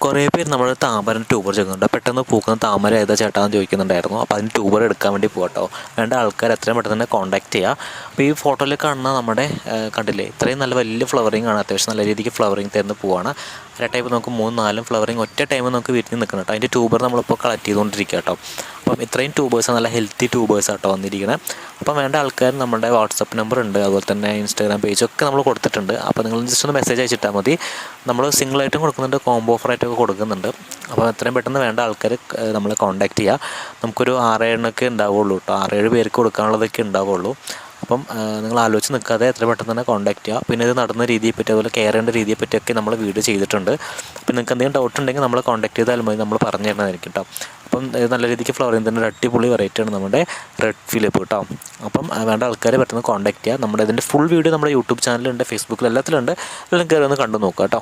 കുറേ പേര് നമ്മൾ താമരൻ്റെ ട്യൂബർ ചോദിക്കുന്നുണ്ട്. പെട്ടെന്ന് പൂക്കുന്ന താമര ഏതാ ചേട്ടാന്ന് ചോദിക്കുന്നുണ്ടായിരുന്നു. അപ്പോൾ അതിന് ട്യൂബർ എടുക്കാൻ വേണ്ടി പോകട്ടോ. വേണ്ട ആൾക്കാർ എത്രയും പെട്ടെന്ന് തന്നെ കോൺടാക്ട് ചെയ്യുക. അപ്പോൾ ഈ ഫോട്ടോയിൽ കാണുന്ന നമ്മുടെ കണ്ടില്ലേ, ഇത്രയും നല്ല വലിയ ഫ്ലവറിങ് ആണ്. അത്യാവശ്യം നല്ല രീതിക്ക് ഫ്ലവറിങ് തരുന്ന പൂവാണ്. അര ടൈപ്പ് നമുക്ക് 3-4 ഫ്ലവറിങ് ഒറ്റ ടൈം നമുക്ക് വിരിഞ്ഞ് നിൽക്കണം കേട്ടോ. അതിൻ്റെ ട്യൂബർ നമ്മളിപ്പോൾ കളക്ട് ചെയ്തുകൊണ്ടിരിക്കുക കേട്ടോ. അപ്പം ഇത്രയും ട്യൂബേഴ്സ് നല്ല ഹെൽത്തി ട്യൂബേഴ്സ് ആട്ടോ വന്നിരിക്കുന്നത്. അപ്പം വേണ്ട ആൾക്കാർ നമ്മുടെ വാട്സപ്പ് നമ്പർ ഉണ്ട്, അതുപോലെ തന്നെ ഇൻസ്റ്റാഗ്രാം പേജൊക്കെ നമ്മൾ കൊടുത്തിട്ടുണ്ട്. അപ്പോൾ നിങ്ങൾ ജസ്റ്റ് ഒന്ന് മെസ്സേജ് അയച്ചിട്ടാൽ മതി. നമ്മൾ സിംഗിളായിട്ടും കൊടുക്കുന്നുണ്ട്, കോംബോ ഓഫറായിട്ടൊക്കെ കൊടുക്കുന്നുണ്ട്. അപ്പോൾ എത്രയും പെട്ടെന്ന് വേണ്ട ആൾക്കാർ നമ്മളെ കോൺടാക്ട് ചെയ്യുക. നമുക്കൊരു 6-7 ഉണ്ടാവുള്ളൂ കേട്ടോ. 6-7 പേർക്ക് കൊടുക്കാനുള്ളതൊക്കെ ഉണ്ടാവുള്ളൂ. അപ്പം നിങ്ങൾ ആലോചിച്ച് നിൽക്കാതെ എത്ര പെട്ടെന്ന് തന്നെ കോൺടാക്ട് ചെയ്യുക. പിന്നെ ഇത് നടുന്ന രീതിയെപ്പറ്റി, അതുപോലെ കെയർ ചെയ്യേണ്ട രീതിയെപ്പറ്റിയൊക്കെ നമ്മൾ വീഡിയോ ചെയ്തിട്ടുണ്ട്. അപ്പോൾ നിങ്ങൾക്ക് എന്തെങ്കിലും ഡൗട്ട് ഉണ്ടെങ്കിൽ നമ്മളെ കോൺടാക്ട് ചെയ്താൽ മതി, നമ്മൾ പറഞ്ഞു തരുന്നതായിരിക്കും കേട്ടോ. അപ്പം നല്ല രീതിക്ക് ഫ്ലവറിങ് തന്നെ ഒരു അടിപൊളി വെറൈറ്റിയാണ് നമ്മുടെ റെഡ് ഫിലിപ്പ് കേട്ടോ. അപ്പം വേണ്ട ആൾക്കാരെ പെട്ടെന്ന് കോൺടാക്ട് ചെയ്യുക. നമ്മുടെ ഇതിൻ്റെ ഫുൾ വീഡിയോ നമ്മുടെ യൂട്യൂബ് ചാനലുണ്ട്, ഫേസ്ബുക്കിൽ എല്ലാത്തിലുണ്ട്. എല്ലാം കയറി ഒന്ന് കണ്ടു നോക്കുക കേട്ടോ.